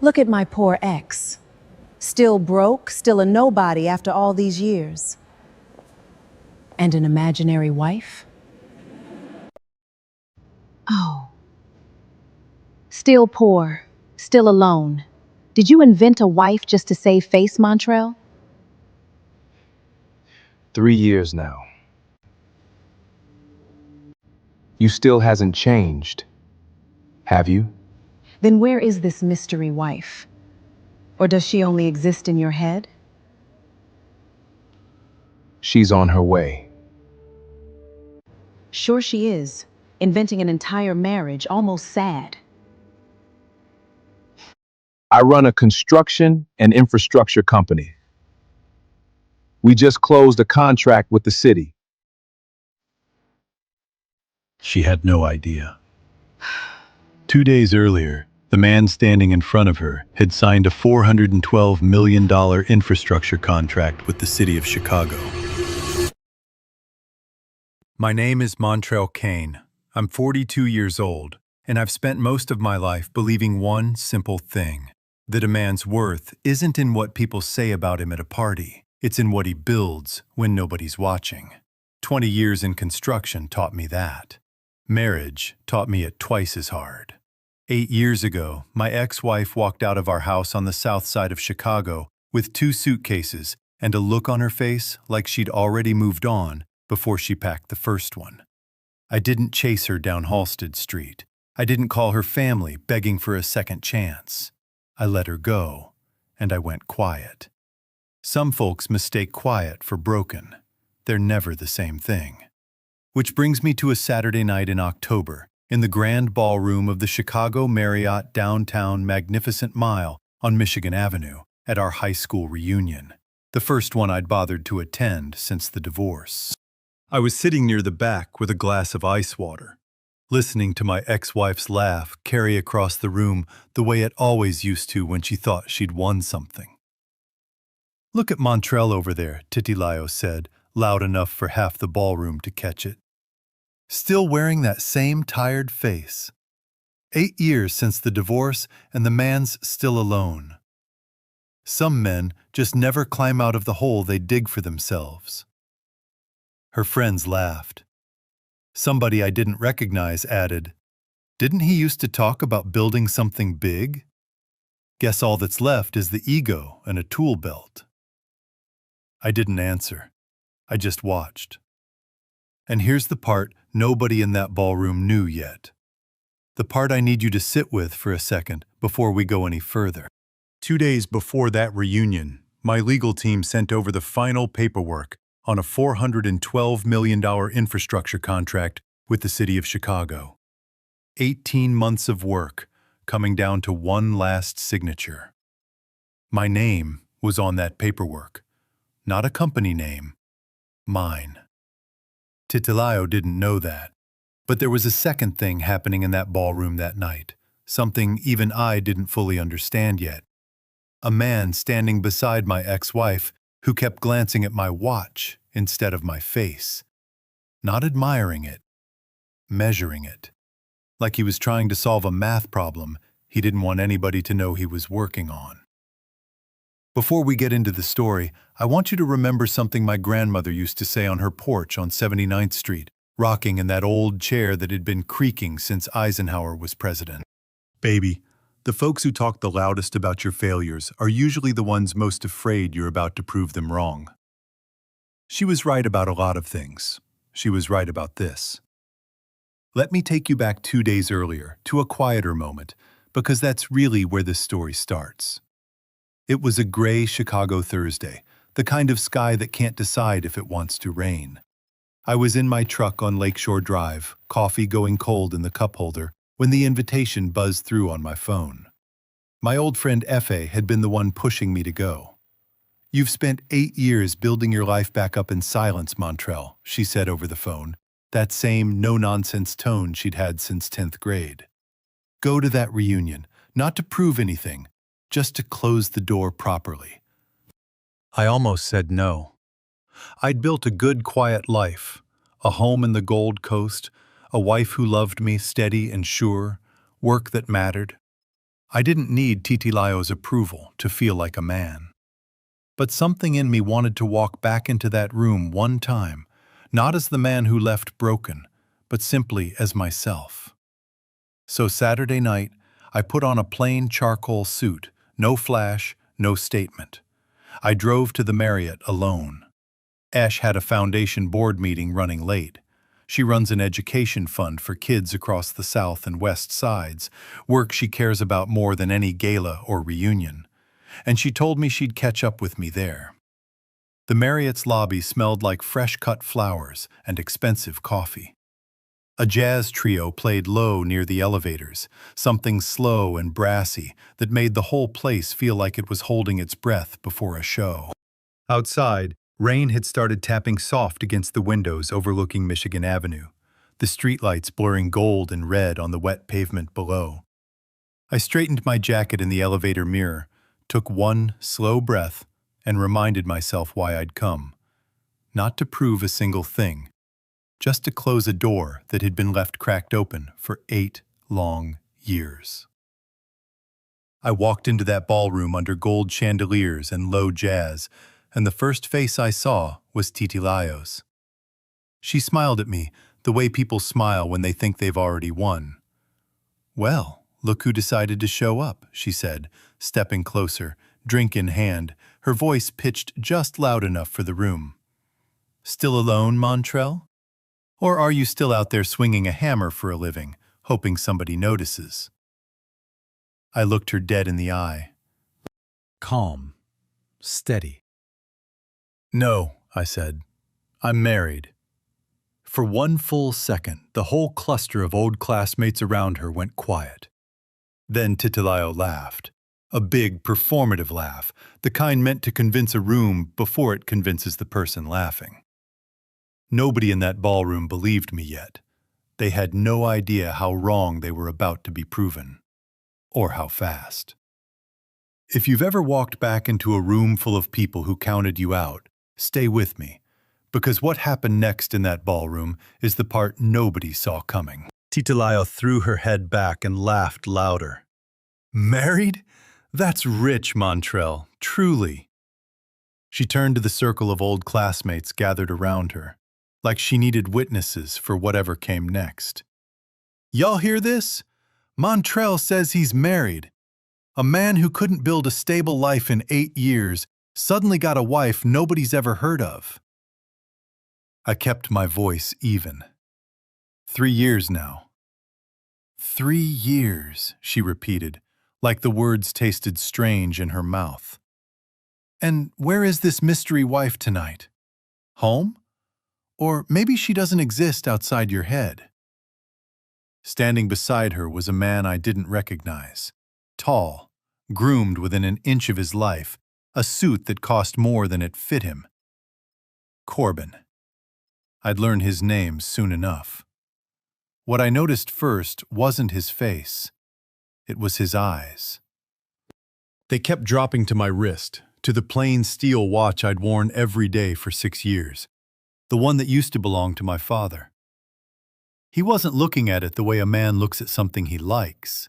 Look at my poor ex. Still broke, still a nobody after all these years. And an imaginary wife? Oh. Still poor, still alone. Did you invent a wife just to save face, Montrell? 3 years now. You still hasn't changed, have you? Then where is this mystery wife? Or does she only exist in your head? She's on her way. Sure she is. Inventing an entire marriage, almost sad. I run a construction and infrastructure company. We just closed a contract with the city. She had no idea. 2 days earlier, the man standing in front of her had signed a $412 million infrastructure contract with the city of Chicago. My name is Montrell Kane. I'm 42 years old, and I've spent most of my life believing one simple thing: that a man's worth isn't in what people say about him at a party. It's in what he builds when nobody's watching. 20 years in construction taught me that. Marriage taught me it twice as hard. 8 years ago, my ex-wife walked out of our house on the south side of Chicago with 2 suitcases and a look on her face like she'd already moved on before she packed the first one. I didn't chase her down Halsted Street. I didn't call her family begging for a second chance. I let her go, and I went quiet. Some folks mistake quiet for broken. They're never the same thing. Which brings me to a Saturday night in October, in the grand ballroom of the Chicago Marriott downtown Magnificent Mile on Michigan Avenue, at our high school reunion, the first one I'd bothered to attend since the divorce. I was sitting near the back with a glass of ice water, listening to my ex-wife's laugh carry across the room the way it always used to when she thought she'd won something. "Look at Montrell over there," Titilayo said, loud enough for half the ballroom to catch it. "Still wearing that same tired face. 8 years since the divorce, and the man's still alone. Some men just never climb out of the hole they dig for themselves." Her friends laughed. Somebody I didn't recognize added, "Didn't he used to talk about building something big? Guess all that's left is the ego and a tool belt." I didn't answer. I just watched. And here's the part nobody in that ballroom knew yet. The part I need you to sit with for a second before we go any further. 2 days before that reunion, my legal team sent over the final paperwork on a $412 million infrastructure contract with the city of Chicago. 18 months of work, coming down to one last signature. My name was on that paperwork. Not a company name. Mine. Titilayo didn't know that, but there was a second thing happening in that ballroom that night, something even I didn't fully understand yet. A man standing beside my ex-wife who kept glancing at my watch instead of my face. Not admiring it, measuring it. Like he was trying to solve a math problem he didn't want anybody to know he was working on. Before we get into the story, I want you to remember something my grandmother used to say on her porch on 79th Street, rocking in that old chair that had been creaking since Eisenhower was president. "Baby, the folks who talk the loudest about your failures are usually the ones most afraid you're about to prove them wrong." She was right about a lot of things. She was right about this. Let me take you back 2 days earlier to a quieter moment, because that's really where this story starts. It was a gray Chicago Thursday, the kind of sky that can't decide if it wants to rain. I was in my truck on Lakeshore Drive, coffee going cold in the cup holder, when the invitation buzzed through on my phone. My old friend Efe had been the one pushing me to go. "You've spent 8 years building your life back up in silence, Montrell," she said over the phone, that same no-nonsense tone she'd had since 10th grade. "Go to that reunion, not to prove anything, just to close the door properly." I almost said no. I'd built a good, quiet life, a home in the Gold Coast, a wife who loved me steady and sure, work that mattered. I didn't need Titilayo's approval to feel like a man. But something in me wanted to walk back into that room one time, not as the man who left broken, but simply as myself. So Saturday night, I put on a plain charcoal suit, no flash, no statement. I drove to the Marriott alone. Ash had a foundation board meeting running late. She runs an education fund for kids across the South and West Sides, work she cares about more than any gala or reunion. And she told me she'd catch up with me there. The Marriott's lobby smelled like fresh-cut flowers and expensive coffee. A jazz trio played low near the elevators, something slow and brassy that made the whole place feel like it was holding its breath before a show. Outside, rain had started tapping soft against the windows overlooking Michigan Avenue, the streetlights blurring gold and red on the wet pavement below. I straightened my jacket in the elevator mirror, took one slow breath, and reminded myself why I'd come. Not to prove a single thing, just to close a door that had been left cracked open for 8 long years. I walked into that ballroom under gold chandeliers and low jazz, and the first face I saw was Titilayo's. She smiled at me, the way people smile when they think they've already won. "Well, look who decided to show up," she said, stepping closer, drink in hand, her voice pitched just loud enough for the room. "Still alone, Montrell? Or are you still out there swinging a hammer for a living, hoping somebody notices?" I looked her dead in the eye. Calm. Steady. "No," I said. "I'm married." For one full second, the whole cluster of old classmates around her went quiet. Then Titilayo laughed. A big, performative laugh, the kind meant to convince a room before it convinces the person laughing. Nobody in that ballroom believed me yet. They had no idea how wrong they were about to be proven. Or how fast. If you've ever walked back into a room full of people who counted you out, stay with me, because what happened next in that ballroom is the part nobody saw coming. Titilayo threw her head back and laughed louder. "Married? That's rich, Montrell, truly." She turned to the circle of old classmates gathered around her, like she needed witnesses for whatever came next. "Y'all hear this? Montrell says he's married. A man who couldn't build a stable life in 8 years suddenly got a wife nobody's ever heard of." I kept my voice even. 3 years now. 3 years, she repeated, like the words tasted strange in her mouth. "And where is this mystery wife tonight? Home? Or maybe she doesn't exist outside your head." Standing beside her was a man I didn't recognize. Tall, groomed within an inch of his life, a suit that cost more than it fit him. Corbin. I'd learn his name soon enough. What I noticed first wasn't his face. It was his eyes. They kept dropping to my wrist, to the plain steel watch I'd worn every day for 6 years, the one that used to belong to my father. He wasn't looking at it the way a man looks at something he likes.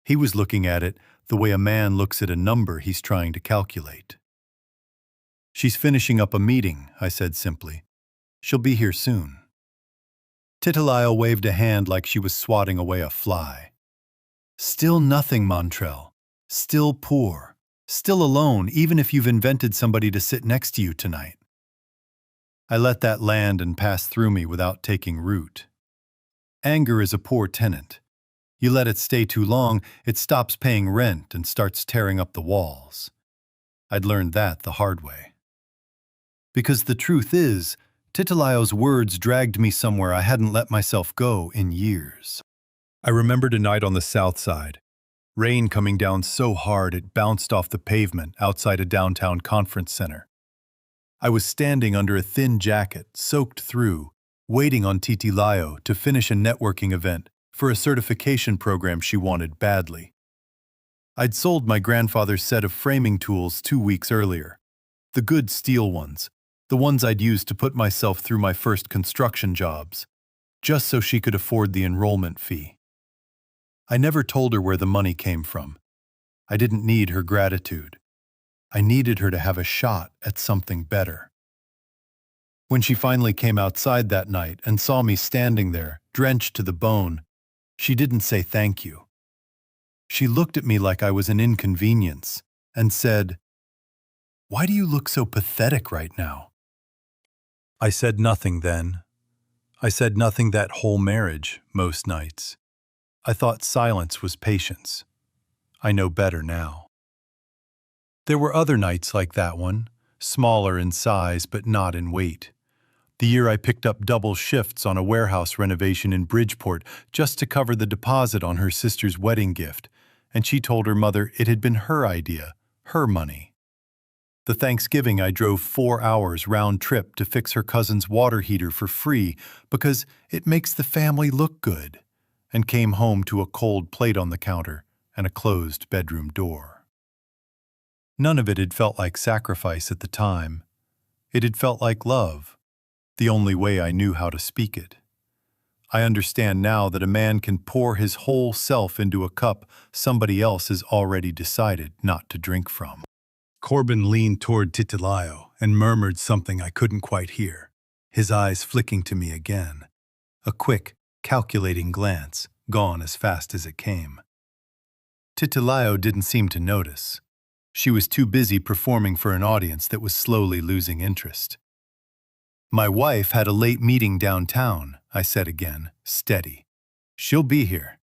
He was looking at it the way a man looks at a number he's trying to calculate. "She's finishing up a meeting," I said simply. "She'll be here soon." Titilayo waved a hand like she was swatting away a fly. "Still nothing, Montrell. Still poor. Still alone, even if you've invented somebody to sit next to you tonight." I let that land and pass through me without taking root. Anger is a poor tenant. You let it stay too long, it stops paying rent and starts tearing up the walls. I'd learned that the hard way. Because the truth is, Titilayo's words dragged me somewhere I hadn't let myself go in years. I remembered a night on the south side. Rain coming down so hard it bounced off the pavement outside a downtown conference center. I was standing under a thin jacket, soaked through, waiting on Titilayo to finish a networking event for a certification program she wanted badly. I'd sold my grandfather's set of framing tools 2 weeks earlier, the good steel ones, the ones I'd used to put myself through my first construction jobs, just so she could afford the enrollment fee. I never told her where the money came from. I didn't need her gratitude. I needed her to have a shot at something better. When she finally came outside that night and saw me standing there, drenched to the bone, she didn't say thank you. She looked at me like I was an inconvenience and said, "Why do you look so pathetic right now?" I said nothing then. I said nothing that whole marriage, most nights. I thought silence was patience. I know better now. There were other nights like that one, smaller in size but not in weight. The year I picked up double shifts on a warehouse renovation in Bridgeport just to cover the deposit on her sister's wedding gift, and she told her mother it had been her idea, her money. The Thanksgiving I drove 4 hours round trip to fix her cousin's water heater for free because it makes the family look good, and came home to a cold plate on the counter and a closed bedroom door. None of it had felt like sacrifice at the time. It had felt like love, the only way I knew how to speak it. I understand now that a man can pour his whole self into a cup somebody else has already decided not to drink from. Corbin leaned toward Titilayo and murmured something I couldn't quite hear, his eyes flicking to me again. A quick, calculating glance, gone as fast as it came. Titilayo didn't seem to notice. She was too busy performing for an audience that was slowly losing interest. "My wife had a late meeting downtown," I said again, steady. "She'll be here."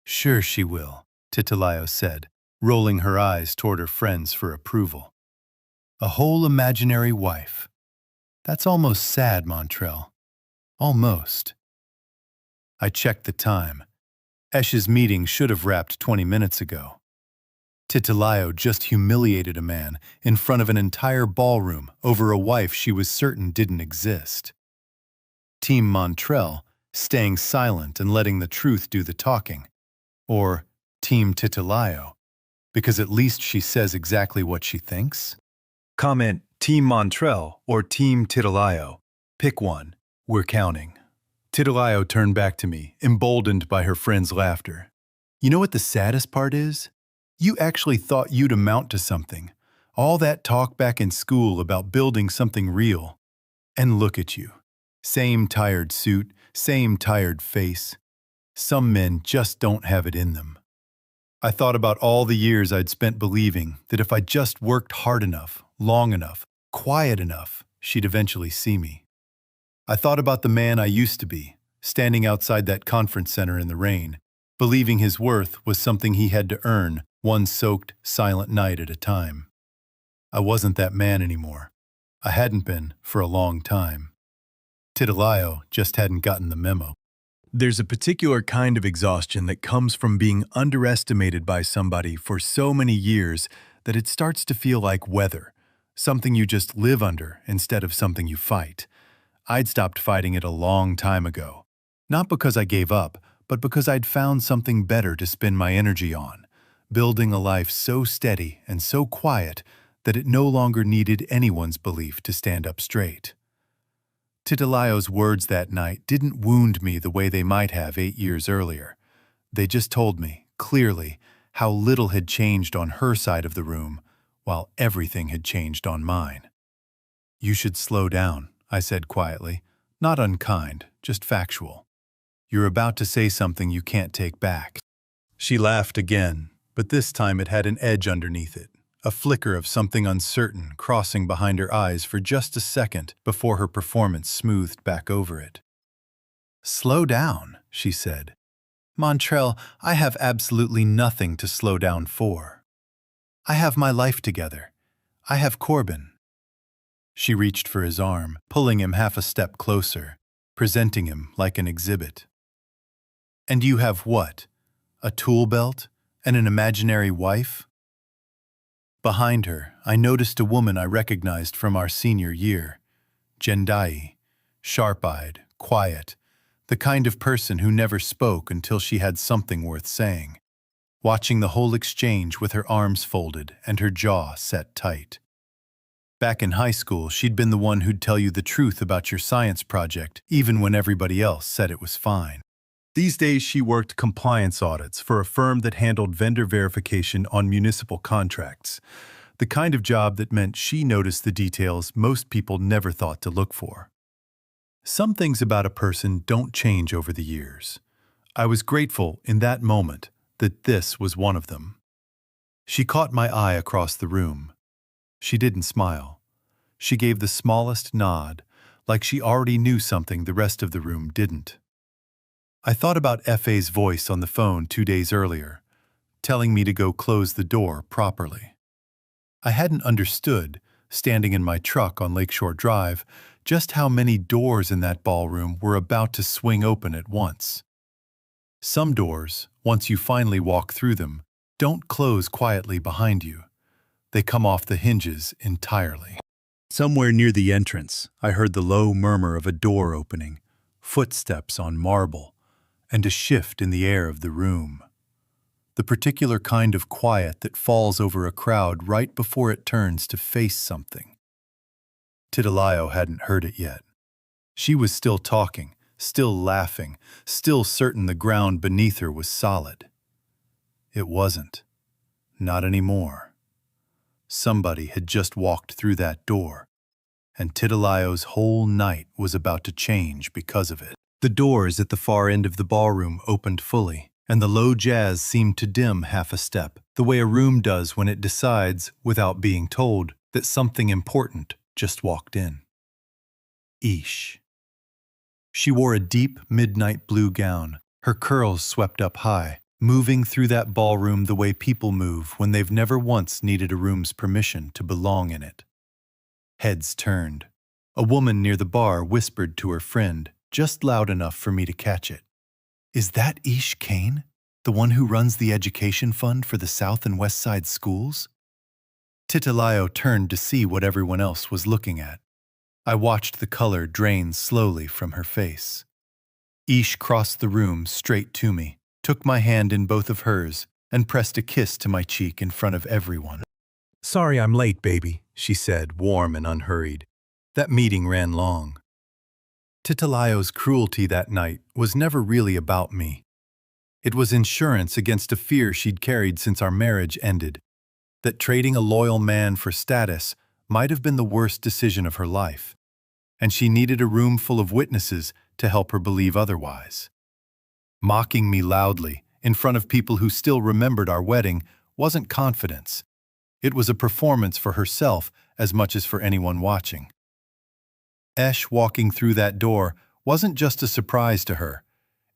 "Sure she will," Titilayo said, rolling her eyes toward her friends for approval. "A whole imaginary wife. That's almost sad, Montrell. Almost." I checked the time. Esh's meeting should have wrapped 20 minutes ago. Titilayo just humiliated a man in front of an entire ballroom over a wife she was certain didn't exist. Team Montrell staying silent and letting the truth do the talking. Or Team Titilayo, because at least she says exactly what she thinks? Comment Team Montrell or Team Titilayo. Pick one. We're counting. Titilayo turned back to me, emboldened by her friend's laughter. "You know what the saddest part is? You actually thought you'd amount to something. All that talk back in school about building something real. And look at you. Same tired suit, same tired face. Some men just don't have it in them." I thought about all the years I'd spent believing that if I just worked hard enough, long enough, quiet enough, she'd eventually see me. I thought about the man I used to be, standing outside that conference center in the rain, believing his worth was something he had to earn, one soaked, silent night at a time. I wasn't that man anymore. I hadn't been for a long time. Titilayo just hadn't gotten the memo. There's a particular kind of exhaustion that comes from being underestimated by somebody for so many years that it starts to feel like weather, something you just live under instead of something you fight. I'd stopped fighting it a long time ago, not because I gave up, but because I'd found something better to spend my energy on, building a life so steady and so quiet that it no longer needed anyone's belief to stand up straight. Titilayo's words that night didn't wound me the way they might have 8 years earlier. They just told me, clearly, how little had changed on her side of the room, while everything had changed on mine. "You should slow down," I said quietly, not unkind, just factual. "You're about to say something you can't take back." She laughed again, but this time it had an edge underneath it, a flicker of something uncertain crossing behind her eyes for just a second before her performance smoothed back over it. "Slow down," she said. "Montrell, I have absolutely nothing to slow down for. I have my life together. I have Corbin." She reached for his arm, pulling him half a step closer, presenting him like an exhibit. "And you have what? A tool belt and an imaginary wife?" Behind her, I noticed a woman I recognized from our senior year. Jendai, sharp-eyed, quiet, the kind of person who never spoke until she had something worth saying, watching the whole exchange with her arms folded and her jaw set tight. Back in high school, she'd been the one who'd tell you the truth about your science project, even when everybody else said it was fine. These days, she worked compliance audits for a firm that handled vendor verification on municipal contracts, the kind of job that meant she noticed the details most people never thought to look for. Some things about a person don't change over the years. I was grateful in that moment that this was one of them. She caught my eye across the room. She didn't smile. She gave the smallest nod, like she already knew something the rest of the room didn't. I thought about F.A.'s voice on the phone 2 days earlier, telling me to go close the door properly. I hadn't understood, standing in my truck on Lakeshore Drive, just how many doors in that ballroom were about to swing open at once. Some doors, once you finally walk through them, don't close quietly behind you. They come off the hinges entirely. Somewhere near the entrance, I heard the low murmur of a door opening, footsteps on marble, and a shift in the air of the room. The particular kind of quiet that falls over a crowd right before it turns to face something. Titilayo hadn't heard it yet. She was still talking, still laughing, still certain the ground beneath her was solid. It wasn't. Not anymore. Somebody had just walked through that door, and Titilayo's whole night was about to change because of it. The doors at the far end of the ballroom opened fully, and the low jazz seemed to dim half a step, the way a room does when it decides, without being told, that something important just walked in. Ish. She wore a deep midnight blue gown, her curls swept up high, moving through that ballroom the way people move when they've never once needed a room's permission to belong in it. Heads turned. A woman near the bar whispered to her friend, just loud enough for me to catch it. "Is that Ish Kane, the one who runs the education fund for the South and West Side schools?" Titilayo turned to see what everyone else was looking at. I watched the color drain slowly from her face. Ish crossed the room straight to me, took my hand in both of hers, and pressed a kiss to my cheek in front of everyone. "Sorry I'm late, baby," she said, warm and unhurried. That meeting ran long. Titilayo's cruelty that night was never really about me. It was insurance against a fear she'd carried since our marriage ended, that trading a loyal man for status might have been the worst decision of her life, and she needed a room full of witnesses to help her believe otherwise. Mocking me loudly, in front of people who still remembered our wedding, wasn't confidence. It was a performance for herself as much as for anyone watching. Esh walking through that door wasn't just a surprise to her.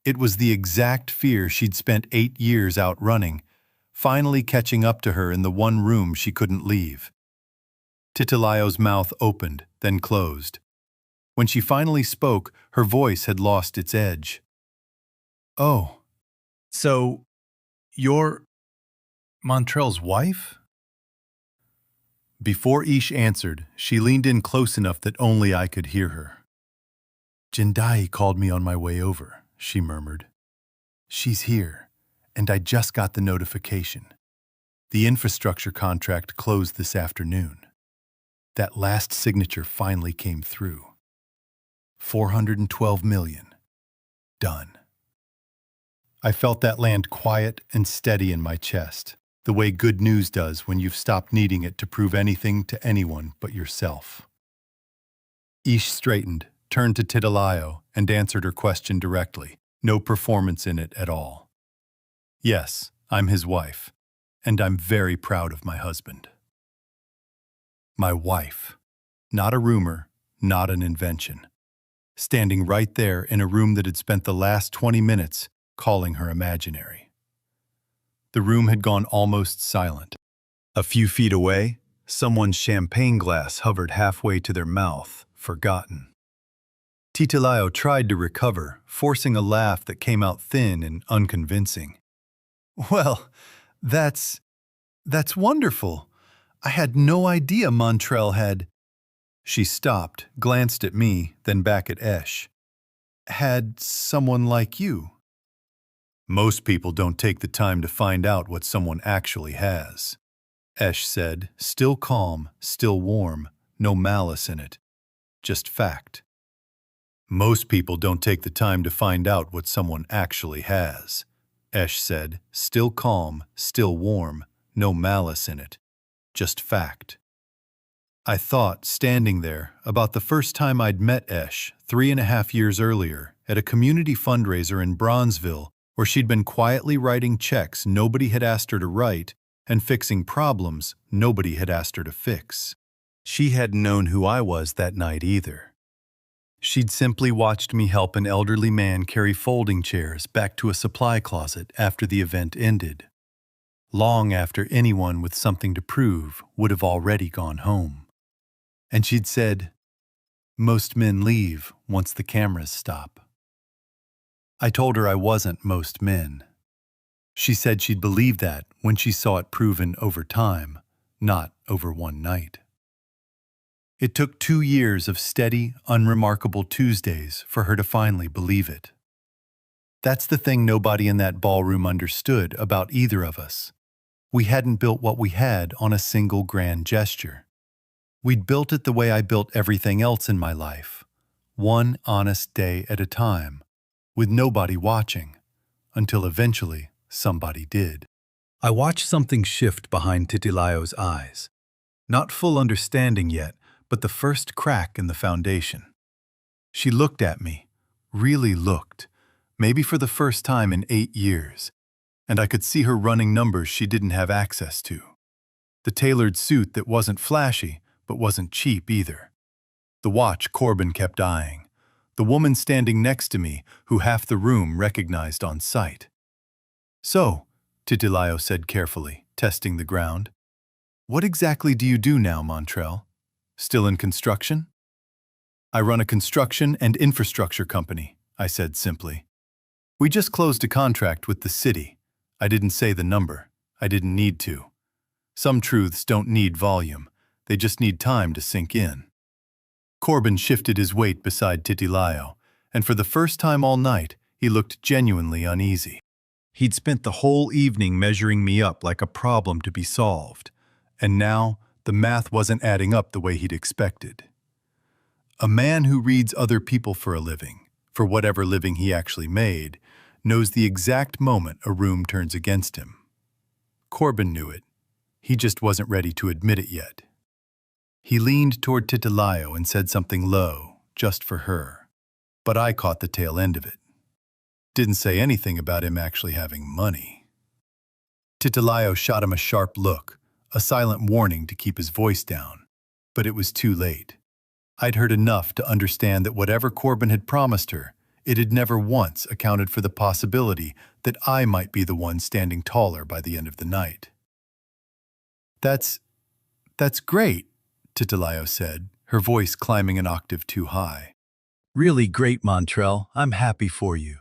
It was the exact fear she'd spent 8 years outrunning, finally catching up to her in the one room she couldn't leave. Titilayo's mouth opened, then closed. When she finally spoke, her voice had lost its edge. "Oh, so you're Montrell's wife?" Before Ish answered, she leaned in close enough that only I could hear her. "Jindai called me on my way over," she murmured. "She's here, and I just got the notification. The infrastructure contract closed this afternoon. That last signature finally came through. 412 million. Done." I felt that land quiet and steady in my chest, the way good news does when you've stopped needing it to prove anything to anyone but yourself. Ish straightened, turned to Titilayo, and answered her question directly, no performance in it at all. "Yes, I'm his wife, and I'm very proud of my husband." My wife. Not a rumor, not an invention. Standing right there in a room that had spent the last 20 minutes calling her imaginary. The room had gone almost silent. A few feet away, someone's champagne glass hovered halfway to their mouth, forgotten. Titilayo tried to recover, forcing a laugh that came out thin and unconvincing. "Well, that's wonderful. I had no idea Montrell had—" She stopped, glanced at me, then back at Esh. "Had someone like you." "Most people don't take the time to find out what someone actually has," Esh said, still calm, still warm, no malice in it. Just fact. Most people don't take the time to find out what someone actually has, Esh said, still calm, still warm, no malice in it, just fact. I thought, standing there, about the first time I'd met Esh 3.5 years earlier at a community fundraiser in Bronzeville, where she'd been quietly writing checks nobody had asked her to write and fixing problems nobody had asked her to fix. She hadn't known who I was that night either. She'd simply watched me help an elderly man carry folding chairs back to a supply closet after the event ended, long after anyone with something to prove would have already gone home. And she'd said, "Most men leave once the cameras stop." I told her I wasn't most men. She said she'd believe that when she saw it proven over time, not over one night. It took 2 years of steady, unremarkable Tuesdays for her to finally believe it. That's the thing nobody in that ballroom understood about either of us. We hadn't built what we had on a single grand gesture. We'd built it the way I built everything else in my life, one honest day at a time, with nobody watching, until eventually somebody did. I watched something shift behind Titilayo's eyes. Not full understanding yet, but the first crack in the foundation. She looked at me, really looked, maybe for the first time in 8 years, and I could see her running numbers she didn't have access to. The tailored suit that wasn't flashy, but wasn't cheap either. The watch Corbin kept eyeing. The woman standing next to me, who half the room recognized on sight. "So," Titilayo said carefully, testing the ground, "what exactly do you do now, Montrell? Still in construction?" "I run a construction and infrastructure company," I said simply. "We just closed a contract with the city. I didn't say the number. I didn't need to. Some truths don't need volume. They just need time to sink in." Corbin shifted his weight beside Titilayo, and for the first time all night, he looked genuinely uneasy. He'd spent the whole evening measuring me up like a problem to be solved, and now the math wasn't adding up the way he'd expected. A man who reads other people for a living, for whatever living he actually made, knows the exact moment a room turns against him. Corbin knew it. He just wasn't ready to admit it yet. He leaned toward Titilayo and said something low, just for her. But I caught the tail end of it. Didn't say anything about him actually having money. Titilayo shot him a sharp look, a silent warning to keep his voice down. But it was too late. I'd heard enough to understand that whatever Corbin had promised her, it had never once accounted for the possibility that I might be the one standing taller by the end of the night. That's great," Titilayo said, her voice climbing an octave too high. "Really great, Montrell. I'm happy for you."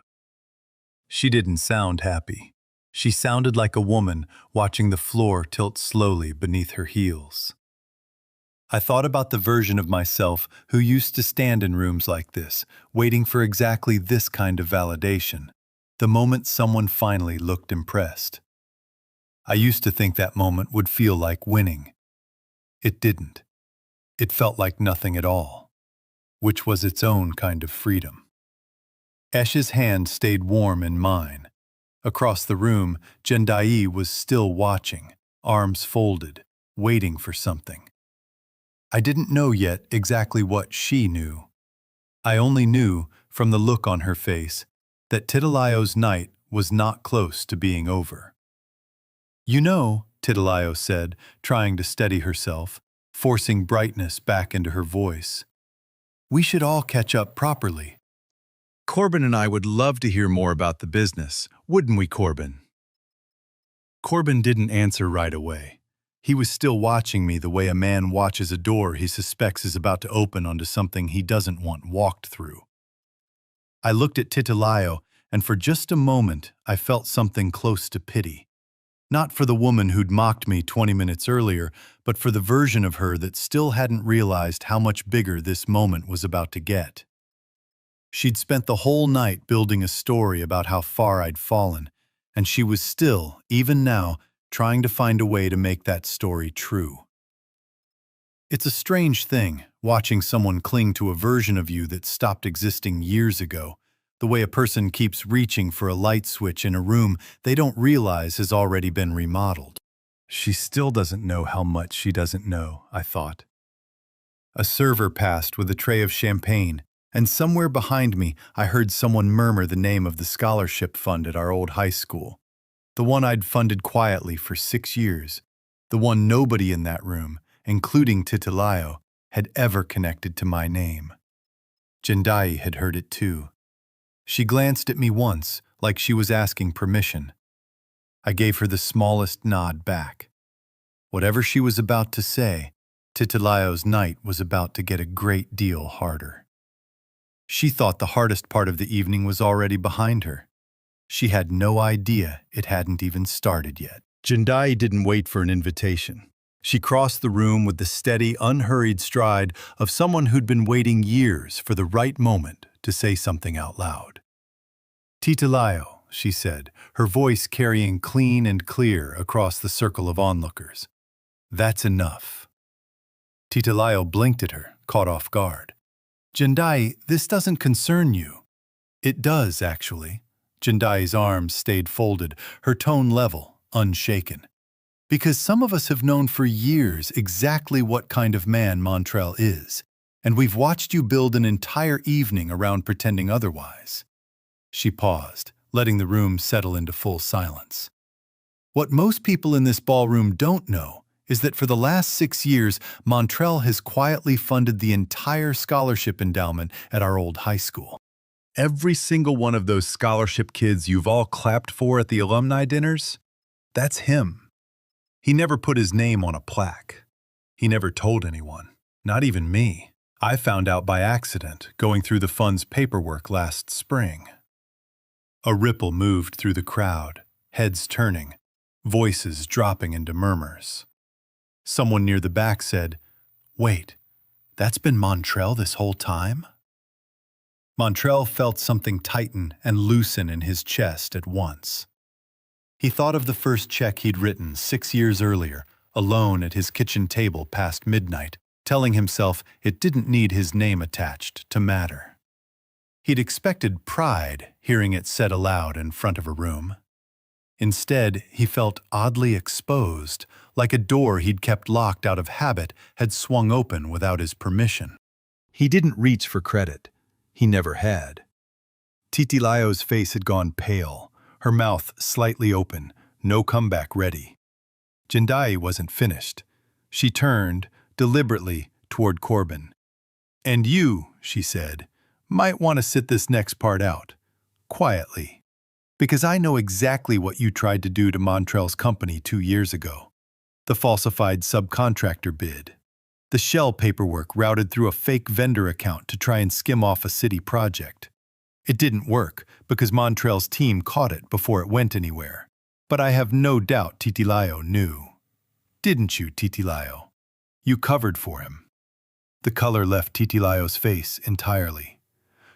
She didn't sound happy. She sounded like a woman watching the floor tilt slowly beneath her heels. I thought about the version of myself who used to stand in rooms like this, waiting for exactly this kind of validation, the moment someone finally looked impressed. I used to think that moment would feel like winning. It didn't. It felt like nothing at all, which was its own kind of freedom. Esh's hand stayed warm in mine. Across the room, Jendai was still watching, arms folded, waiting for something. I didn't know yet exactly what she knew. I only knew, from the look on her face, that Titilayo's night was not close to being over. "You know," Titilayo said, trying to steady herself, forcing brightness back into her voice, "we should all catch up properly. Corbin and I would love to hear more about the business, wouldn't we, Corbin?" Corbin didn't answer right away. He was still watching me the way a man watches a door he suspects is about to open onto something he doesn't want walked through. I looked at Titilayo, and for just a moment I felt something close to pity. Not for the woman who'd mocked me 20 minutes earlier, but for the version of her that still hadn't realized how much bigger this moment was about to get. She'd spent the whole night building a story about how far I'd fallen, and she was still, even now, trying to find a way to make that story true. It's a strange thing, watching someone cling to a version of you that stopped existing years ago, the way a person keeps reaching for a light switch in a room they don't realize has already been remodeled. She still doesn't know how much she doesn't know, I thought. A server passed with a tray of champagne, and somewhere behind me I heard someone murmur the name of the scholarship fund at our old high school. The one I'd funded quietly for 6 years. The one nobody in that room, including Titilayo, had ever connected to my name. Jendai had heard it too. She glanced at me once, like she was asking permission. I gave her the smallest nod back. Whatever she was about to say, Titilayo's night was about to get a great deal harder. She thought the hardest part of the evening was already behind her. She had no idea it hadn't even started yet. Jendai didn't wait for an invitation. She crossed the room with the steady, unhurried stride of someone who'd been waiting years for the right moment to say something out loud. "Titilayo," she said, her voice carrying clean and clear across the circle of onlookers. "That's enough." Titilayo blinked at her, caught off guard. "Jendai, this doesn't concern you." "It does, actually." Jendai's arms stayed folded, her tone level, unshaken. "Because some of us have known for years exactly what kind of man Montreal is, and we've watched you build an entire evening around pretending otherwise." She paused, letting the room settle into full silence. "What most people in this ballroom don't know is that for the last 6 years, Montreal has quietly funded the entire scholarship endowment at our old high school. Every single one of those scholarship kids you've all clapped for at the alumni dinners, that's him. He never put his name on a plaque. He never told anyone, not even me. I found out by accident going through the fund's paperwork last spring." A ripple moved through the crowd, heads turning, voices dropping into murmurs. Someone near the back said, "Wait, that's been Montreal this whole time?" Montreal felt something tighten and loosen in his chest at once. He thought of the first check he'd written 6 years earlier, alone at his kitchen table past midnight, telling himself it didn't need his name attached to matter. He'd expected pride hearing it said aloud in front of a room. Instead, he felt oddly exposed, like a door he'd kept locked out of habit had swung open without his permission. He didn't reach for credit. He never had. Titilayo's face had gone pale, her mouth slightly open, no comeback ready. Jendai wasn't finished. She turned, deliberately, toward Corbin. "And you," she said, "might want to sit this next part out. Quietly. Because I know exactly what you tried to do to Montreal's company 2 years ago. The falsified subcontractor bid. The shell paperwork routed through a fake vendor account to try and skim off a city project. It didn't work because Montreal's team caught it before it went anywhere. But I have no doubt Titilayo knew. Didn't you, Titilayo? You covered for him." The color left Titilayo's face entirely.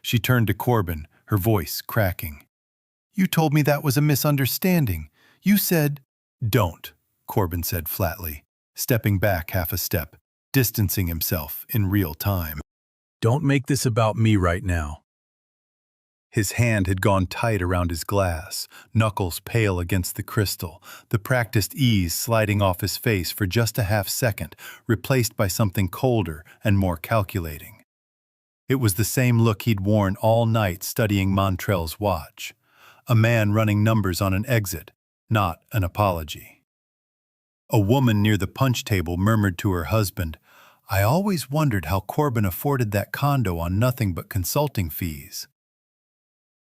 She turned to Corbin, her voice cracking. "You told me that was a misunderstanding. You said—" "Don't," Corbin said flatly, stepping back half a step, distancing himself in real time. "Don't make this about me right now." His hand had gone tight around his glass, knuckles pale against the crystal, the practiced ease sliding off his face for just a half second, replaced by something colder and more calculating. It was the same look he'd worn all night studying Montreal's watch. A man running numbers on an exit, not an apology. A woman near the punch table murmured to her husband, "I always wondered how Corbin afforded that condo on nothing but consulting fees."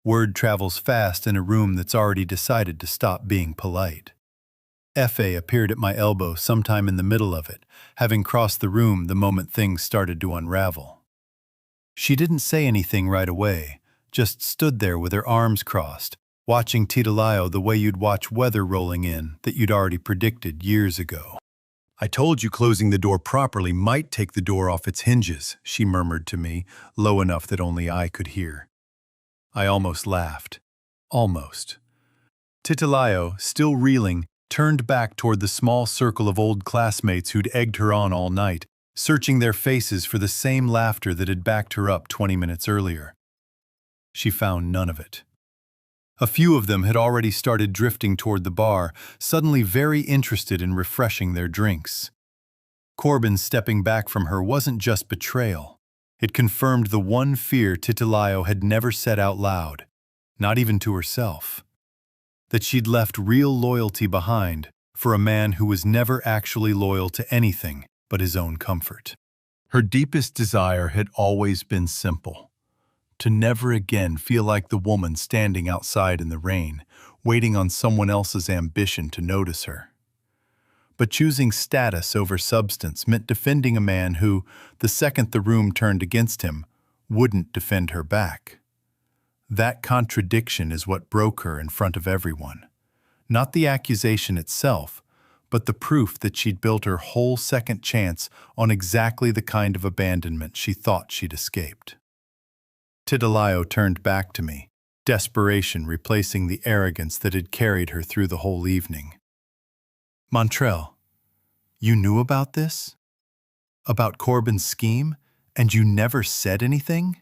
Word travels fast in a room that's already decided to stop being polite. F.A. appeared at my elbow sometime in the middle of it, having crossed the room the moment things started to unravel. She didn't say anything right away, just stood there with her arms crossed, watching Titilayo the way you'd watch weather rolling in that you'd already predicted years ago. "I told you closing the door properly might take the door off its hinges," she murmured to me, low enough that only I could hear. I almost laughed. Almost. Titilayo, still reeling, turned back toward the small circle of old classmates who'd egged her on all night, searching their faces for the same laughter that had backed her up 20 minutes earlier. She found none of it. A few of them had already started drifting toward the bar, suddenly very interested in refreshing their drinks. Corbin stepping back from her wasn't just betrayal. It confirmed the one fear Titilayo had never said out loud, not even to herself. That she'd left real loyalty behind for a man who was never actually loyal to anything but his own comfort. Her deepest desire had always been simple: to never again feel like the woman standing outside in the rain, waiting on someone else's ambition to notice her. But choosing status over substance meant defending a man who, the second the room turned against him, wouldn't defend her back. That contradiction is what broke her in front of everyone. Not the accusation itself, but the proof that she'd built her whole second chance on exactly the kind of abandonment she thought she'd escaped. Titilayo turned back to me, desperation replacing the arrogance that had carried her through the whole evening. "Montrell, you knew about this? About Corbin's scheme, and you never said anything?"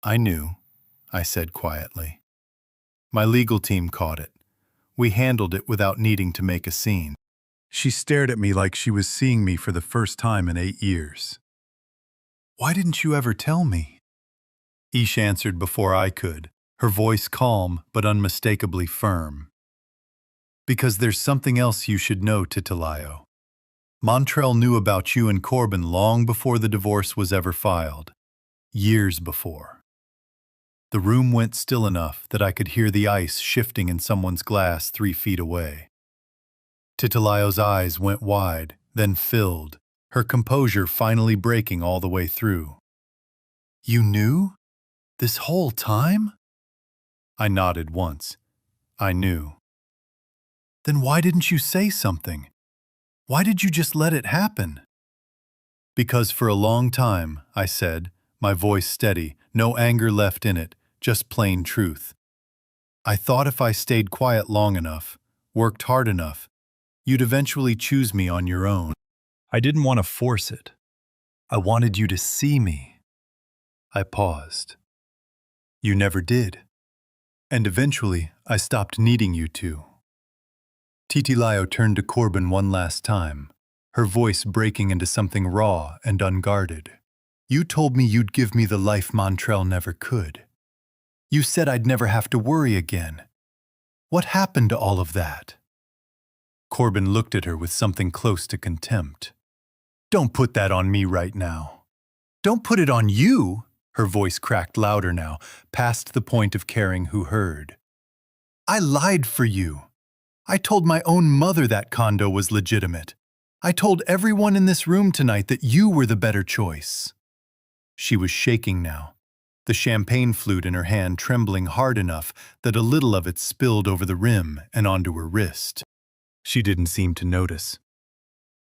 "I knew," I said quietly. "My legal team caught it. We handled it without needing to make a scene." She stared at me like she was seeing me for the first time in 8 years. "Why didn't you ever tell me?" Ish answered before I could, her voice calm but unmistakably firm. "Because there's something else you should know, Titilayo. Montrell knew about you and Corbin long before the divorce was ever filed. Years before." The room went still enough that I could hear the ice shifting in someone's glass 3 feet away. Titilayo's eyes went wide, then filled, her composure finally breaking all the way through. "You knew? This whole time?" I nodded once. I knew. "Then why didn't you say something? Why did you just let it happen?" "Because for a long time," I said, my voice steady, no anger left in it, just plain truth. "I thought if I stayed quiet long enough, worked hard enough, you'd eventually choose me on your own. I didn't want to force it. I wanted you to see me." I paused. "You never did. And eventually, I stopped needing you to." Titilayo turned to Corbin one last time, her voice breaking into something raw and unguarded. "You told me you'd give me the life Montrell never could. You said I'd never have to worry again. What happened to all of that?" Corbin looked at her with something close to contempt. "Don't put that on me right now." "Don't put it on you!" Her voice cracked louder now, past the point of caring who heard. "I lied for you. I told my own mother that condo was legitimate. I told everyone in this room tonight that you were the better choice." She was shaking now, the champagne flute in her hand trembling hard enough that a little of it spilled over the rim and onto her wrist. She didn't seem to notice.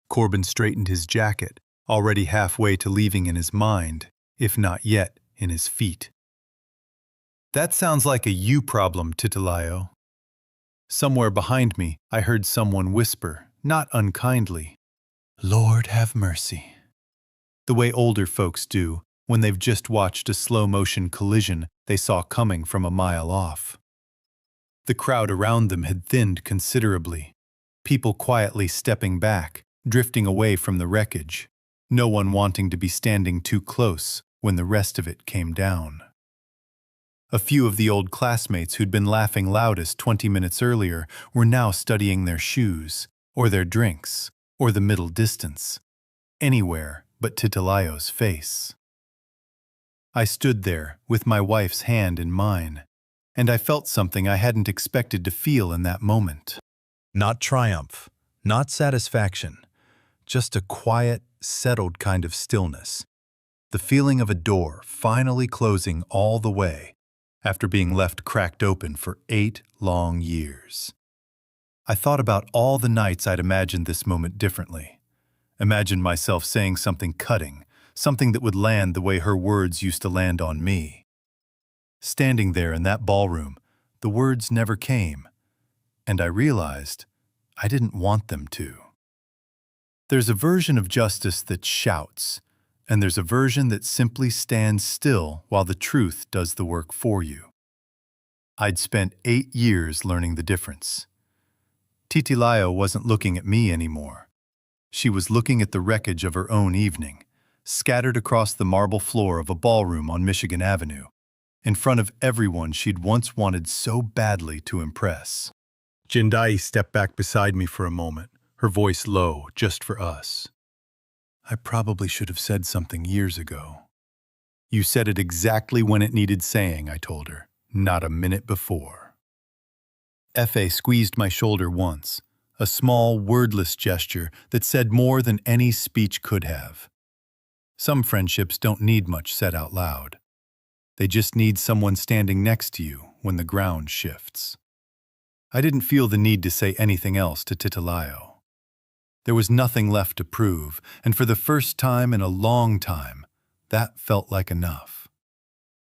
Corbin straightened his jacket, already halfway to leaving in his mind, if not yet in his feet. "That sounds like a you problem, Titilayo." Somewhere behind me, I heard someone whisper, not unkindly, "Lord have mercy." The way older folks do when they've just watched a slow-motion collision they saw coming from a mile off. The crowd around them had thinned considerably, people quietly stepping back, drifting away from the wreckage, no one wanting to be standing too close when the rest of it came down. A few of the old classmates who'd been laughing loudest 20 minutes earlier were now studying their shoes, or their drinks, or the middle distance, anywhere but Titilayo's face. I stood there with my wife's hand in mine, and I felt something I hadn't expected to feel in that moment. Not triumph, not satisfaction, just a quiet, settled kind of stillness. The feeling of a door finally closing all the way after being left cracked open for 8 long years. I thought about all the nights I'd imagined this moment differently. Imagined myself saying something cutting, something that would land the way her words used to land on me. Standing there in that ballroom, the words never came, and I realized I didn't want them to. There's a version of justice that shouts, and there's a version that simply stands still while the truth does the work for you. I'd spent 8 years learning the difference. Titilayo wasn't looking at me anymore. She was looking at the wreckage of her own evening, scattered across the marble floor of a ballroom on Michigan Avenue, in front of everyone she'd once wanted so badly to impress. Jindai stepped back beside me for a moment, her voice low, just for us. I probably should have said something years ago. You said it exactly when it needed saying, I told her, not a minute before. Effie squeezed my shoulder once, a small, wordless gesture that said more than any speech could have. Some friendships don't need much said out loud. They just need someone standing next to you when the ground shifts. I didn't feel the need to say anything else to Titilayo. There was nothing left to prove, and for the first time in a long time, that felt like enough.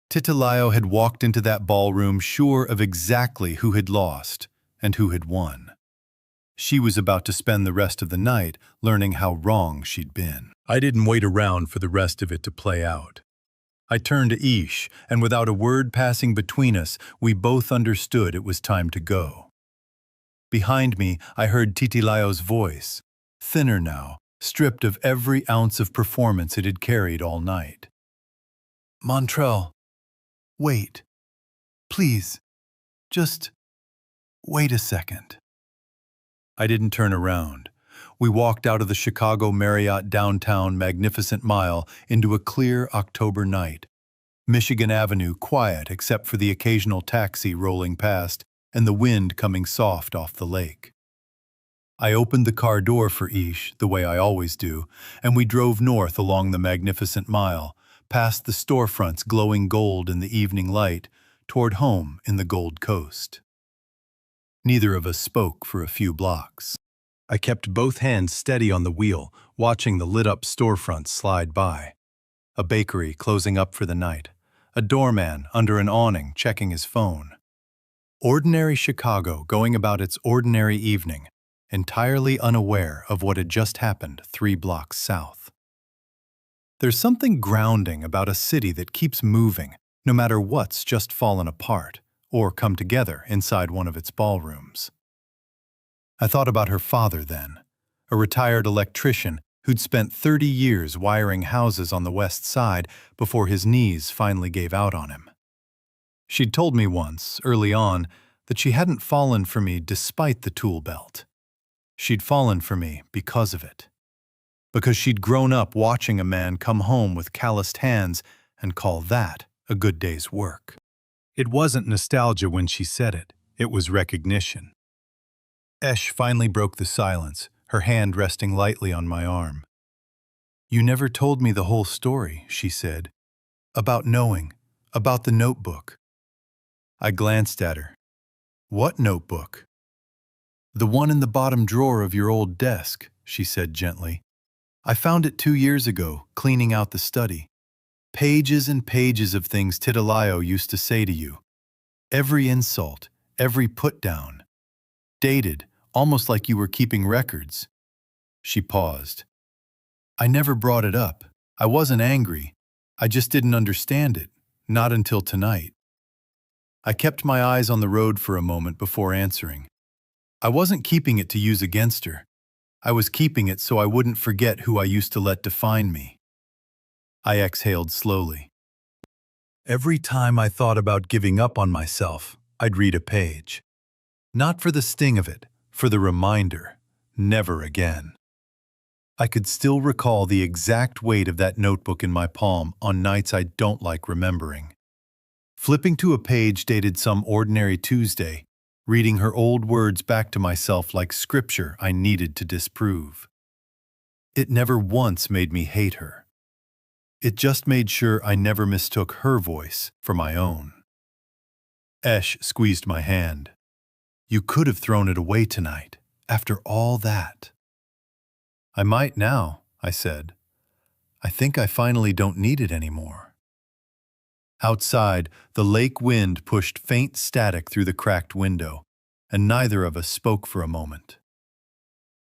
Titilayo had walked into that ballroom sure of exactly who had lost and who had won. She was about to spend the rest of the night learning how wrong she'd been. I didn't wait around for the rest of it to play out. I turned to Ish, and without a word passing between us, we both understood it was time to go. Behind me, I heard Titilayo's voice, thinner now, stripped of every ounce of performance it had carried all night. Montrell, wait. Please, just wait a second. I didn't turn around. We walked out of the Chicago Marriott downtown Magnificent Mile into a clear October night. Michigan Avenue quiet except for the occasional taxi rolling past and the wind coming soft off the lake. I opened the car door for Ish, the way I always do, and we drove north along the Magnificent Mile, past the storefronts glowing gold in the evening light, toward home in the Gold Coast. Neither of us spoke for a few blocks. I kept both hands steady on the wheel, watching the lit-up storefronts slide by. A bakery closing up for the night. A doorman under an awning checking his phone. Ordinary Chicago going about its ordinary evening, entirely unaware of what had just happened 3 blocks south. There's something grounding about a city that keeps moving, no matter what's just fallen apart or come together inside one of its ballrooms. I thought about her father then, a retired electrician who'd spent 30 years wiring houses on the West Side before his knees finally gave out on him. She'd told me once, early on, that she hadn't fallen for me despite the tool belt. She'd fallen for me because of it. Because she'd grown up watching a man come home with calloused hands and call that a good day's work. It wasn't nostalgia when she said it, it was recognition. Esh finally broke the silence, her hand resting lightly on my arm. You never told me the whole story, she said. About knowing, about the notebook. I glanced at her. What notebook? The one in the bottom drawer of your old desk, she said gently. I found it 2 years ago, cleaning out the study. Pages and pages of things Titilayo used to say to you. Every insult, every put-down. Dated, almost like you were keeping records. She paused. I never brought it up. I wasn't angry. I just didn't understand it, not until tonight. I kept my eyes on the road for a moment before answering. I wasn't keeping it to use against her. I was keeping it so I wouldn't forget who I used to let define me. I exhaled slowly. Every time I thought about giving up on myself, I'd read a page. Not for the sting of it, for the reminder, never again. I could still recall the exact weight of that notebook in my palm on nights I don't like remembering. Flipping to a page dated some ordinary Tuesday, reading her old words back to myself like scripture I needed to disprove. It never once made me hate her. It just made sure I never mistook her voice for my own. Esh squeezed my hand. You could have thrown it away tonight, after all that. I might now, I said. I think I finally don't need it anymore. Outside, the lake wind pushed faint static through the cracked window, and neither of us spoke for a moment.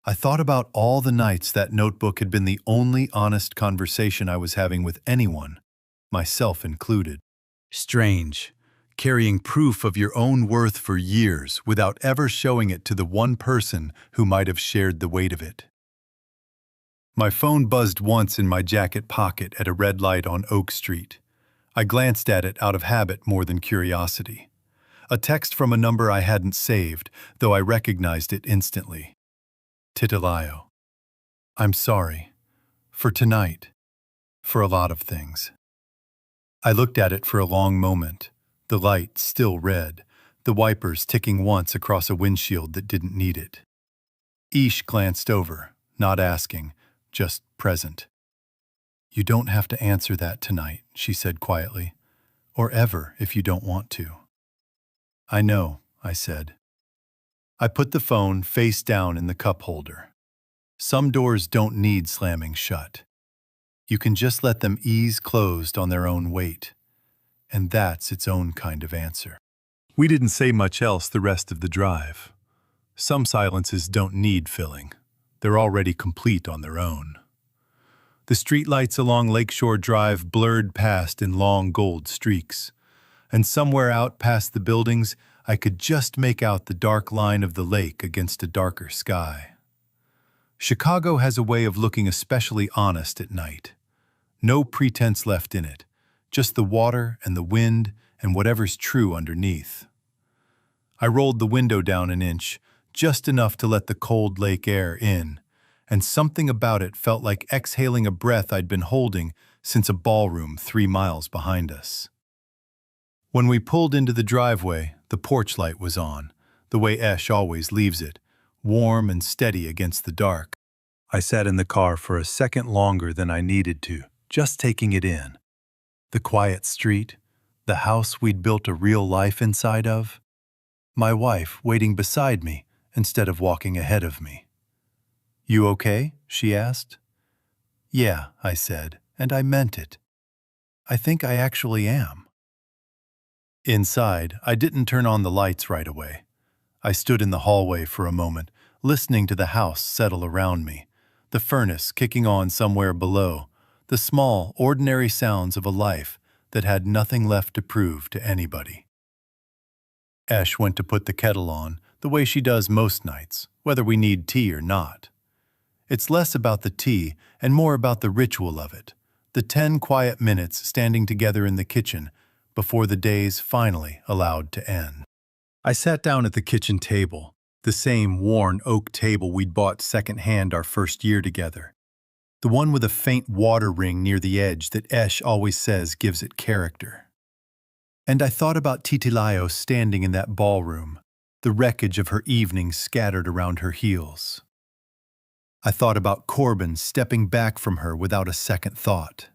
I thought about all the nights that notebook had been the only honest conversation I was having with anyone, myself included. Strange, carrying proof of your own worth for years without ever showing it to the one person who might have shared the weight of it. My phone buzzed once in my jacket pocket at a red light on Oak Street. I glanced at it out of habit more than curiosity. A text from a number I hadn't saved, though I recognized it instantly. Titilayo. I'm sorry. For tonight. For a lot of things. I looked at it for a long moment, the light still red, the wipers ticking once across a windshield that didn't need it. Ish glanced over, not asking, just present. You don't have to answer that tonight, she said quietly, or ever if you don't want to. I know, I said. I put the phone face down in the cup holder. Some doors don't need slamming shut. You can just let them ease closed on their own weight. And that's its own kind of answer. We didn't say much else the rest of the drive. Some silences don't need filling. They're already complete on their own. The streetlights along Lakeshore Drive blurred past in long gold streaks. And somewhere out past the buildings, I could just make out the dark line of the lake against a darker sky. Chicago has a way of looking especially honest at night. No pretense left in it, just the water and the wind and whatever's true underneath. I rolled the window down an inch, just enough to let the cold lake air in, and something about it felt like exhaling a breath I'd been holding since a ballroom 3 miles behind us. When we pulled into the driveway, the porch light was on, the way Esh always leaves it, warm and steady against the dark. I sat in the car for a second longer than I needed to, just taking it in. The quiet street, the house we'd built a real life inside of, my wife waiting beside me instead of walking ahead of me. You okay? She asked. Yeah, I said, and I meant it. I think I actually am. Inside, I didn't turn on the lights right away. I stood in the hallway for a moment, listening to the house settle around me, the furnace kicking on somewhere below, the small, ordinary sounds of a life that had nothing left to prove to anybody. Esh went to put the kettle on, the way she does most nights, whether we need tea or not. It's less about the tea and more about the ritual of it, the 10 quiet minutes standing together in the kitchen before the day's finally allowed to end. I sat down at the kitchen table, the same worn oak table we'd bought secondhand our first year together. The one with a faint water ring near the edge that Esh always says gives it character. And I thought about Titilayo standing in that ballroom, the wreckage of her evening scattered around her heels. I thought about Corbin stepping back from her without a second thought.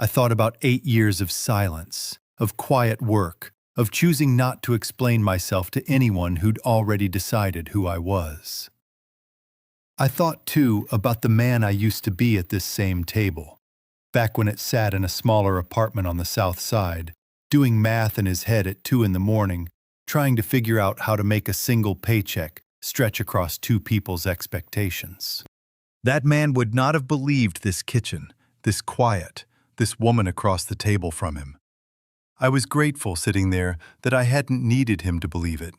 I thought about 8 years of silence, of quiet work, of choosing not to explain myself to anyone who'd already decided who I was. I thought, too, about the man I used to be at this same table, back when it sat in a smaller apartment on the south side, doing math in his head at 2 a.m, trying to figure out how to make a single paycheck stretch across 2 people's expectations. That man would not have believed this kitchen, this quiet, this woman across the table from him. I was grateful sitting there that I hadn't needed him to believe it.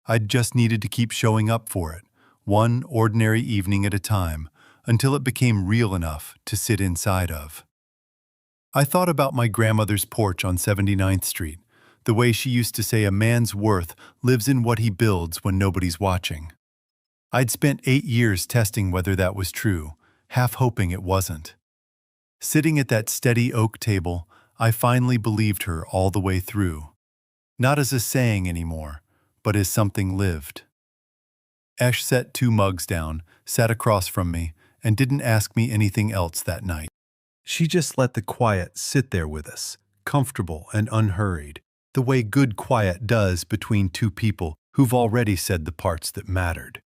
I'd just needed to keep showing up for it, one ordinary evening at a time, until it became real enough to sit inside of. I thought about my grandmother's porch on 79th Street, the way she used to say a man's worth lives in what he builds when nobody's watching. I'd spent 8 years testing whether that was true, half hoping it wasn't. Sitting at that steady oak table, I finally believed her all the way through. Not as a saying anymore, but as something lived. Esh set 2 mugs down, sat across from me, and didn't ask me anything else that night. She just let the quiet sit there with us, comfortable and unhurried, the way good quiet does between 2 people who've already said the parts that mattered.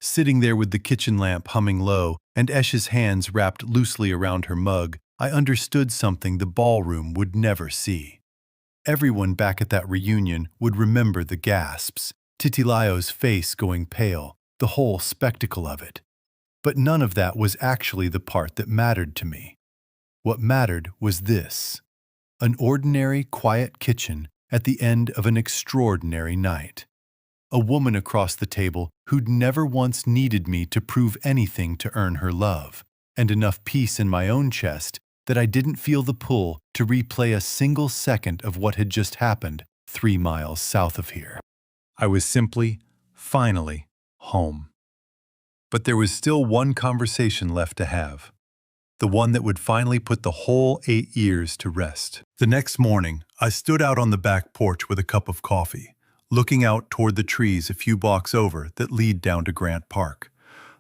Sitting there with the kitchen lamp humming low and Esh's hands wrapped loosely around her mug, I understood something the ballroom would never see. Everyone back at that reunion would remember the gasps, Titilayo's face going pale, the whole spectacle of it. But none of that was actually the part that mattered to me. What mattered was this: an ordinary, quiet kitchen at the end of an extraordinary night. A woman across the table who'd never once needed me to prove anything to earn her love, and enough peace in my own chest that I didn't feel the pull to replay a single second of what had just happened 3 miles south of here. I was simply, finally, home. But there was still one conversation left to have. The one that would finally put the whole 8 years to rest. The next morning, I stood out on the back porch with a cup of coffee, looking out toward the trees a few blocks over that lead down to Grant Park.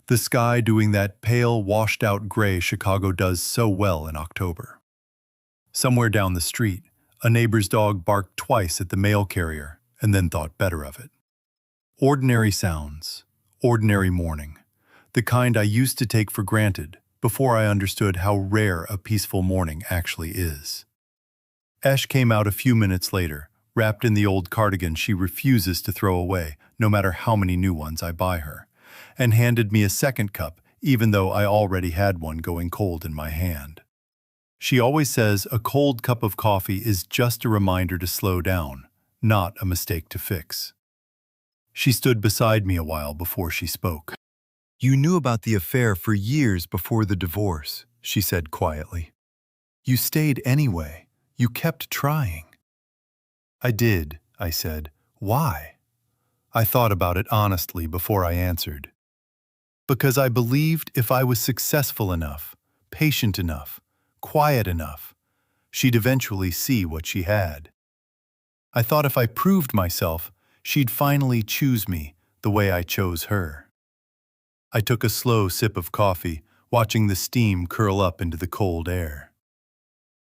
The sky doing that pale, washed-out gray Chicago does so well in October. Somewhere down the street, a neighbor's dog barked twice at the mail carrier and then thought better of it. Ordinary sounds, ordinary morning, the kind I used to take for granted before I understood how rare a peaceful morning actually is. Esh came out a few minutes later, wrapped in the old cardigan she refuses to throw away, no matter how many new ones I buy her, and handed me a second cup, even though I already had one going cold in my hand. She always says a cold cup of coffee is just a reminder to slow down, not a mistake to fix. She stood beside me a while before she spoke. "You knew about the affair for years before the divorce," she said quietly. "You stayed anyway. You kept trying." "I did," I said. "Why?" I thought about it honestly before I answered. Because I believed if I was successful enough, patient enough, quiet enough, she'd eventually see what she had. I thought if I proved myself, she'd finally choose me the way I chose her. I took a slow sip of coffee, watching the steam curl up into the cold air.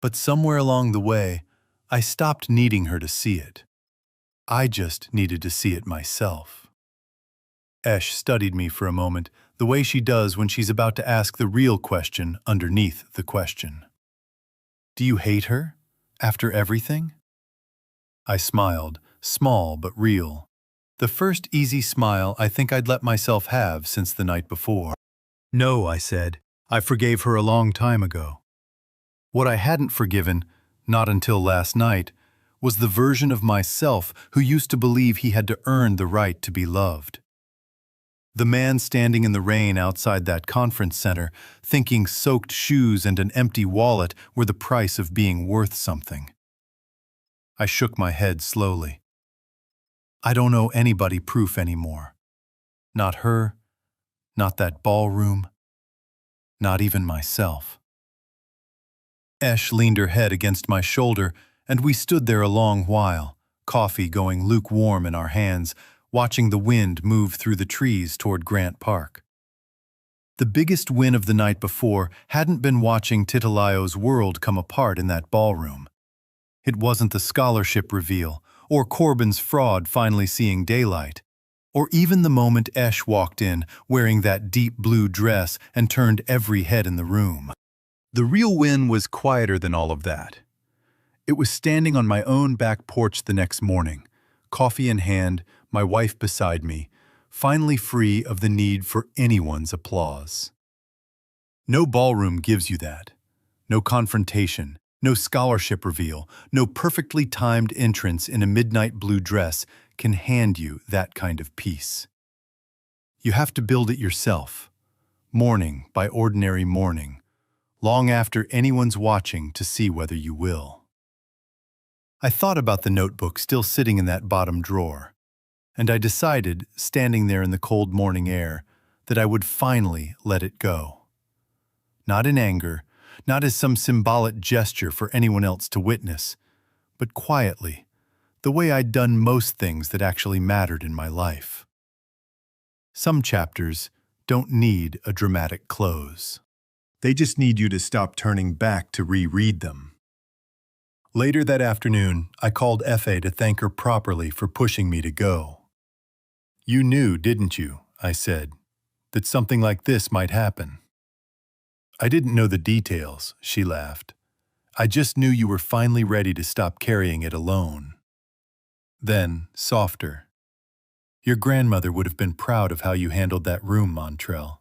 But somewhere along the way, I stopped needing her to see it. I just needed to see it myself. Esh studied me for a moment, the way she does when she's about to ask the real question underneath the question. "Do you hate her? After everything?" I smiled, small but real. The first easy smile I think I'd let myself have since the night before. "No," I said. "I forgave her a long time ago." What I hadn't forgiven, not until last night, was the version of myself who used to believe he had to earn the right to be loved. The man standing in the rain outside that conference center, thinking soaked shoes and an empty wallet were the price of being worth something. I shook my head slowly. I don't owe anybody proof anymore. Not her, not that ballroom, not even myself. Esh leaned her head against my shoulder, and we stood there a long while, coffee going lukewarm in our hands, watching the wind move through the trees toward Grant Park. The biggest win of the night before hadn't been watching Titilayo's world come apart in that ballroom. It wasn't the scholarship reveal, or Corbin's fraud finally seeing daylight, or even the moment Esh walked in wearing that deep blue dress and turned every head in the room. The real win was quieter than all of that. It was standing on my own back porch the next morning, coffee in hand, my wife beside me, finally free of the need for anyone's applause. No ballroom gives you that. No confrontation, no scholarship reveal, no perfectly timed entrance in a midnight blue dress can hand you that kind of peace. You have to build it yourself, morning by ordinary morning, long after anyone's watching to see whether you will. I thought about the notebook still sitting in that bottom drawer, and I decided, standing there in the cold morning air, that I would finally let it go. Not in anger, not as some symbolic gesture for anyone else to witness, but quietly, the way I'd done most things that actually mattered in my life. Some chapters don't need a dramatic close. They just need you to stop turning back to reread them. Later that afternoon, I called Effie to thank her properly for pushing me to go. "You knew, didn't you," I said, "that something like this might happen?" "I didn't know the details," she laughed. "I just knew you were finally ready to stop carrying it alone." Then, softer, Your grandmother would have been proud of how you handled that room, Montrell.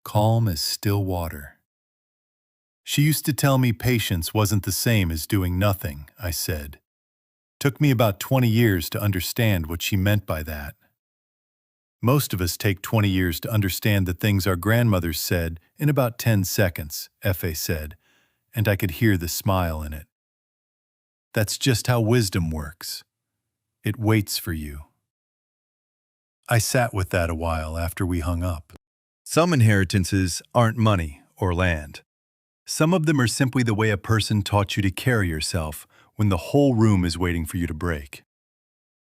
Calm as still water. She used to tell me patience wasn't the same as doing nothing, I said. Took me about 20 years to understand what she meant by that. Most of us take 20 years to understand the things our grandmothers said in about 10 seconds, F.A. said, and I could hear the smile in it. That's just how wisdom works. It waits for you. I sat with that a while after we hung up. Some inheritances aren't money or land. Some of them are simply the way a person taught you to carry yourself when the whole room is waiting for you to break.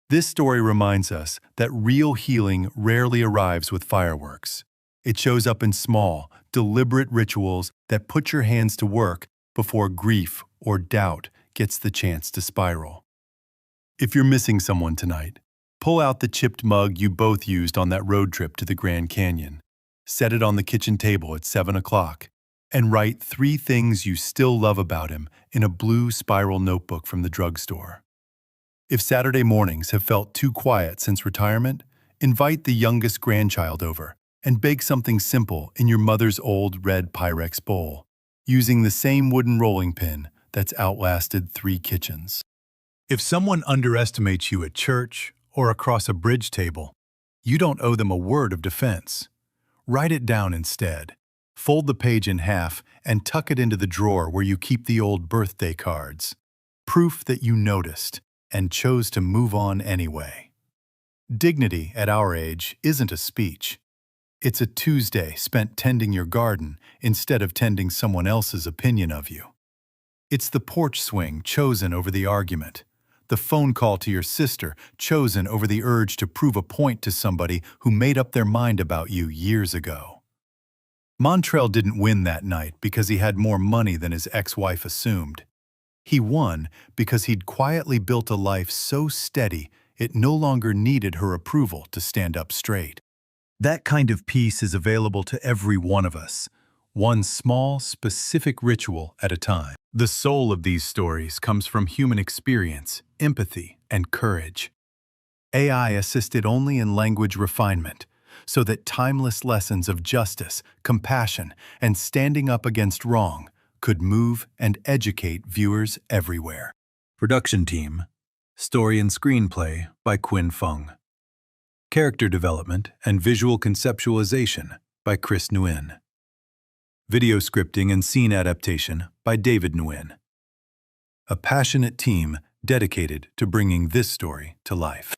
This story reminds us that real healing rarely arrives with fireworks. It shows up in small, deliberate rituals that put your hands to work before grief or doubt gets the chance to spiral. If you're missing someone tonight, pull out the chipped mug you both used on that road trip to the Grand Canyon, set it on the kitchen table at 7 o'clock, and write 3 things you still love about him in a blue spiral notebook from the drugstore. If Saturday mornings have felt too quiet since retirement, invite the youngest grandchild over and bake something simple in your mother's old red Pyrex bowl, using the same wooden rolling pin that's outlasted 3 kitchens. If someone underestimates you at church or across a bridge table, you don't owe them a word of defense. Write it down instead. Fold the page in half and tuck it into the drawer where you keep the old birthday cards. Proof that you noticed and chose to move on anyway. Dignity at our age isn't a speech. It's a Tuesday spent tending your garden instead of tending someone else's opinion of you. It's the porch swing chosen over the argument, the phone call to your sister chosen over the urge to prove a point to somebody who made up their mind about you years ago. Montrell didn't win that night because he had more money than his ex-wife assumed. He won because he'd quietly built a life so steady it no longer needed her approval to stand up straight. That kind of peace is available to every one of us, one small, specific ritual at a time. The soul of these stories comes from human experience, empathy, and courage. AI assisted only in language refinement, so that timeless lessons of justice, compassion, and standing up against wrong could move and educate viewers everywhere. Production team, story and screenplay by Quinn Fung. Character development and visual conceptualization by Chris Nguyen. Video scripting and scene adaptation by David Nguyen. A passionate team dedicated to bringing this story to life.